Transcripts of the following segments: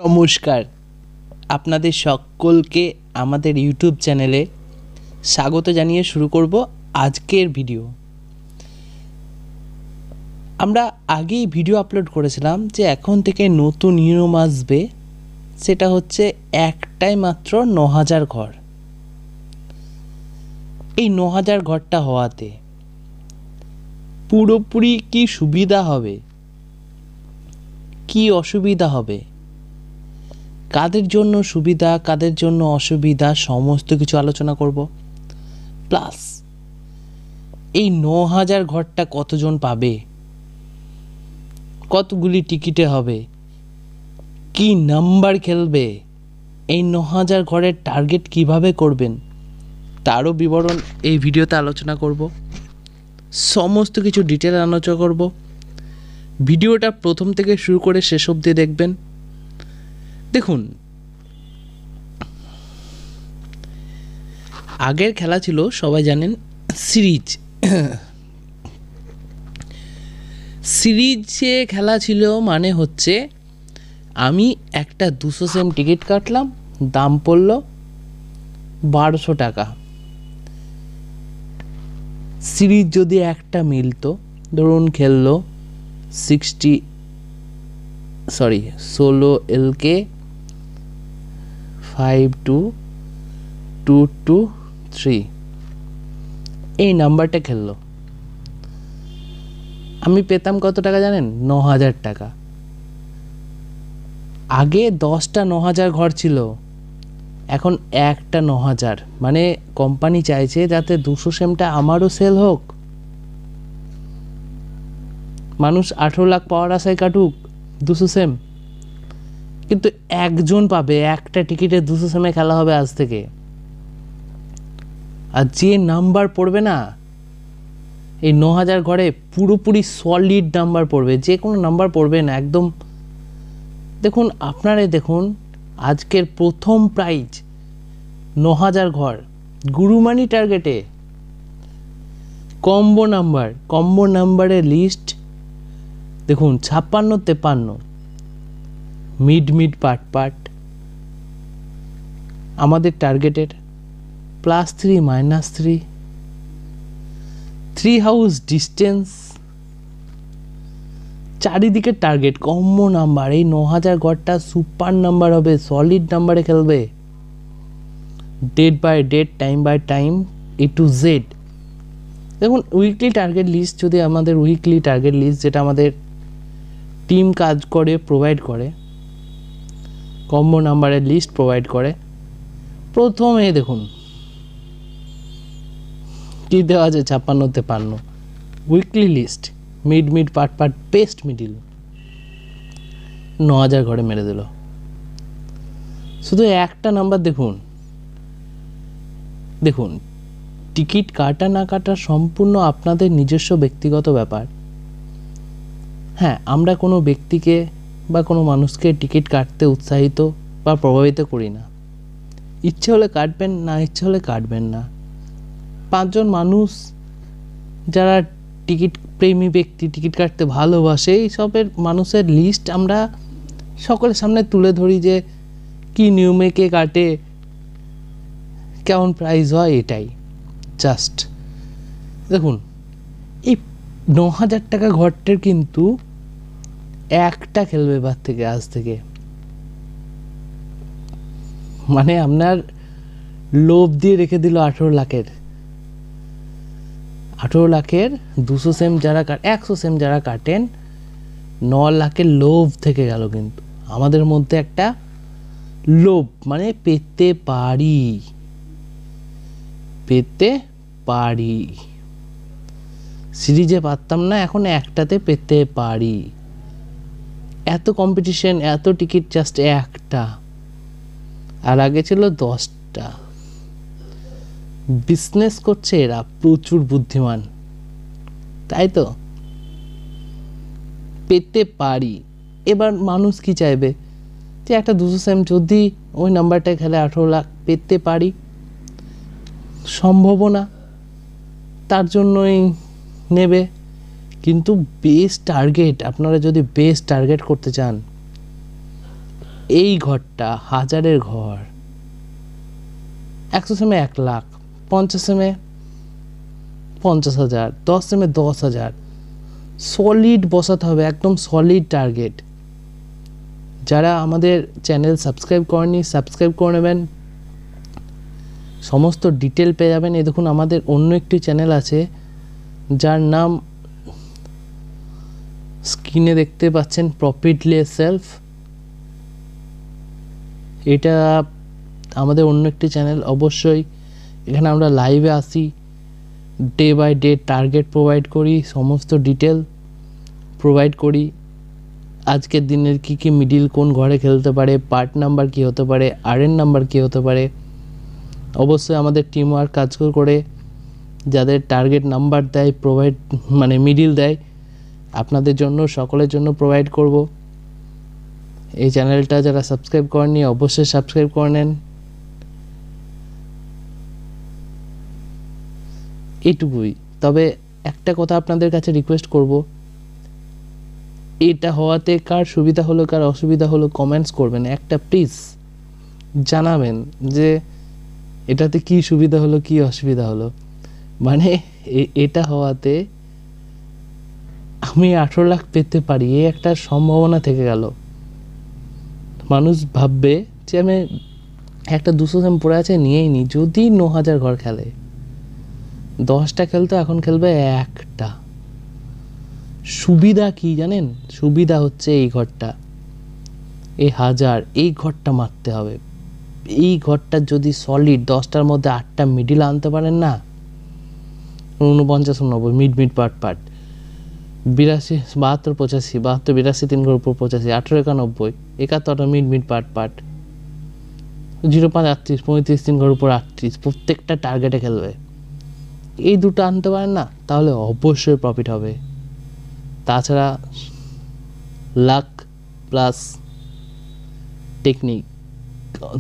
নমস্কার, আপনাদের সকলকে আমাদের ইউটিউব চ্যানেলে স্বাগত জানিয়ে শুরু করব আজকের ভিডিও। আমরা আগেই ভিডিও আপলোড করেছিলাম যে এখন থেকে নতুন নিয়ম আসবে, সেটা হচ্ছে একটাই মাত্র ৯,০০০ ঘর। এই ৯,০০০ ঘরটা হওয়াতে পুরোপুরি কি সুবিধা হবে, কি অসুবিধা হবে, কাদের জন্য সুবিধা কাদের জন্য অসুবিধা সমস্ত কিছু আলোচনা করব। প্লাস এই ৯,০০০ ঘরটা কতজন পাবে, কতগুলি টিকিটে হবে, কি নাম্বার খেলবে, এই ৯,০০০ ঘরের টার্গেট কিভাবে করবেন তারও বিবরণ এই ভিডিওতে আলোচনা করব। সমস্ত কিছু ডিটেল আলোচনা করব। ভিডিওটা প্রথম থেকে শুরু করে শেষ অবধি দেখবেন। দেখুন, আগের খেলা ছিল সবাই জানেন সিরিজ। সিরিজে খেলা ছিল মানে হচ্ছে আমি একটা ২০০ সেম টিকিট কাটলাম, দাম পড়ল ১২০০ টাকা। সিরিজ যদি একটা মিলতো, ধরুন খেললো 16 LK 522223 এই নাম্বারটা খেললো, আমি পেতাম কত টাকা জানেন? ৯,০০০ টাকা। আগে 10টা ৯,০০০ ঘর ছিল, এখন একটা ৯,০০০। মানে কোম্পানি চাইছে যাতে ২০০ সেমটা আমারও সেল হোক, মানুষ ১৮ লাখ পাওয়ার আশায় কাটুক ২০০ সেম, কিন্তু একজন পাবে, একটা টিকিটে ২০০ সেমে খেলা হবে আজ থেকে। আর যে নাম্বার পড়বে না, এই ৯,০০০ ঘরে পুরোপুরি সলিড নাম্বার পড়বে, যে কোনো নাম্বার পড়বে না একদম। দেখুন, আপনারাই দেখুন, আজকের প্রথম প্রাইজ ৯,০০০ ঘর গুরুমানি টার্গেটে, কম্বো নাম্বারের লিস্ট দেখুন ৫৬-৫৩, মিড পার্ট আমাদের টার্গেটের, +3 -3, 3 হাউস ডিস্টেন্স, চারিদিকে টার্গেট, কম্বো নাম্বার। এই ৯,০০০ ঘরটা সুপার নাম্বার হবে, সলিড নাম্বারে খেলবে, date by date, time by time, A to Z। দেখুন, উইকলি টার্গেট লিস্ট, যদি আমাদের উইকলি টার্গেট লিস্ট যেটা আমাদের টিম কাজ করে প্রোভাইড করে, কম্বো নাম্বারের লিস্ট প্রোভাইড করে। প্রথমে দেখুন কি দেওয়া আছে, ৫৬-৫৩ weekly list, mid part best middle, ৯,০০০ ঘরে মেরে দিল। শুধু একটা নাম্বার দেখুন, টিকিট কাটা না কাটা সম্পূর্ণ আপনাদের নিজস্ব ব্যক্তিগত ব্যাপার। হ্যাঁ, আমরা কোনো ব্যক্তিকে বা কোনো মানুষকে টিকিট কাটতে উৎসাহিত বা প্রভাবিত করি না। ইচ্ছে হলে কাটবেন, না ইচ্ছে হলে কাটবেন না। ৫ জন মানুষ যারা টিকিট প্রেমী ব্যক্তি, টিকিট কাটতে ভালোবাসে, এই সবের মানুষের লিস্ট আমরা সকলের সামনে তুলে ধরি, যে কি নিয়মে কে কাটে, কেমন প্রাইস হয়, এটাই জাস্ট। দেখুন, এই ৯,০০০ টাকা ঘরটার কিন্তু একটা খেলবে এবার থেকে, আজ থেকে। মানে আপনার লোভ দিয়ে রেখে দিল ১৮ লাখের ২০০ সেম যারা ১০০ সেম যারা কাটেন, ৯ লাখের লোভ থেকে গেল। কিন্তু আমাদের মধ্যে একটা লোভ, মানে পেতে পারি, সিরিজে পারতাম না, এখন একটাতে পেতে পারি। এত কম্পিটিশন, এত টিকিট জাস্ট একটা, আর আগে ছিল 10টা। বিজনেস করছে এরা, প্রচুর বুদ্ধিমান, তাই তো? পেতে পারি। এবার মানুষ কি চাইবে, যে একটা ২০০ সেম যদি ওই নাম্বারটা খেলে ১৮ লাখ পেতে পারি, সম্ভব না, তার জন্যই নেবে। কিন্তু বেস্ট টার্গেট, আপনারা যদি বেস্ট টার্গেট করতে চান, এই ঘরটা 1000-এর ঘর, 100 সেমে 1 লাখ, 50 সেমে 50,000, 10 সেমে 10,000, সলিড বসাতে হবে, একদম সলিড টার্গেট। যারা আমাদের চ্যানেল সাবস্ক্রাইব করেনি সাবস্ক্রাইব করে নেবেন, সমস্ত ডিটেল পেয়ে যাবেন। এই দেখুন আমাদের অন্য একটি চ্যানেল আছে যার নাম স্ক্রিনে দেখতে পাচ্ছেন, প্রফিটলি সেলফ। এটা আমাদের অন্য একটি চ্যানেল। অবশ্যই এখানে আমরা লাইভে আসি, day by day target provide করি, সমস্ত ডিটেল প্রোভাইড করি। আজকের দিনের কি কি মিডিল কোন ঘরে খেলতে পারে, পার্ট নাম্বার কি হতে পারে, আরএন নাম্বার কি হতে পারে। অবশ্যই আমাদের টিম ওয়ার্ক কাজ করে যাদের টার্গেট নাম্বার দেয়, প্রোভাইড মানে মিডিল দেয়, আপনাদের জন্য সকলের জন্য প্রোভাইড করব। এই চ্যানেলটা যারা সাবস্ক্রাইব করেননি অবশ্যই সাবস্ক্রাইব করে নেন। এইটুকুই। তবে একটা কথা আপনাদের কাছে রিকোয়েস্ট করব, এটা হওয়াতে কার সুবিধা হলো কার অসুবিধা হলো কমেন্টস করবেন, একটা প্লিজ জানাবেন যে এটাতে কি সুবিধা হলো কি অসুবিধা হলো। মানে এটা হওয়াতে আমি 18 লাখ পেতে পারি, এই একটা সম্ভাবনা থেকে গেল। মানুষ ভাববে যে আমি একটা 200 সেম পড়ে আছে নিয়েই নি, যদি 9000 ঘর খেলে, 10টা খেলতো এখন খেলবে একটা। সুবিধা কি জানেন? সুবিধা হচ্ছে এই ঘরটা, এই 1000, এই ঘরটা মারতে হবে। এই ঘরটা যদি সলিড 10টার মধ্যে 8টা মিডিল আনতে পারেন না, 49 90 মিড মিড পার্ট 82 72 85 72 82 3 ঘর উপর 85 18 91 71টা মিড মিড পার্ট 05 38 35 3 ঘর উপর 38, প্রত্যেকটা টার্গেটে খেলবে। এই দুটো আনতে পারেন না, তাহলে অবশ্যই প্রফিট হবে। তাছাড়া লাক প্লাস টেকনিক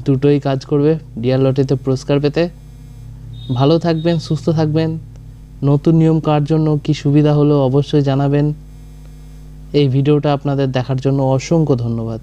দুটোই কাজ করবে ডিয়ার লটারিতে পুরস্কার পেতে। ভালো থাকবেন, সুস্থ থাকবেন। নতুন নিয়ম কার জন্য কি সুবিধা হলো অবশ্যই জানাবেন। এই ভিডিওটা আপনাদের দেখার জন্য অসংখ্য ধন্যবাদ।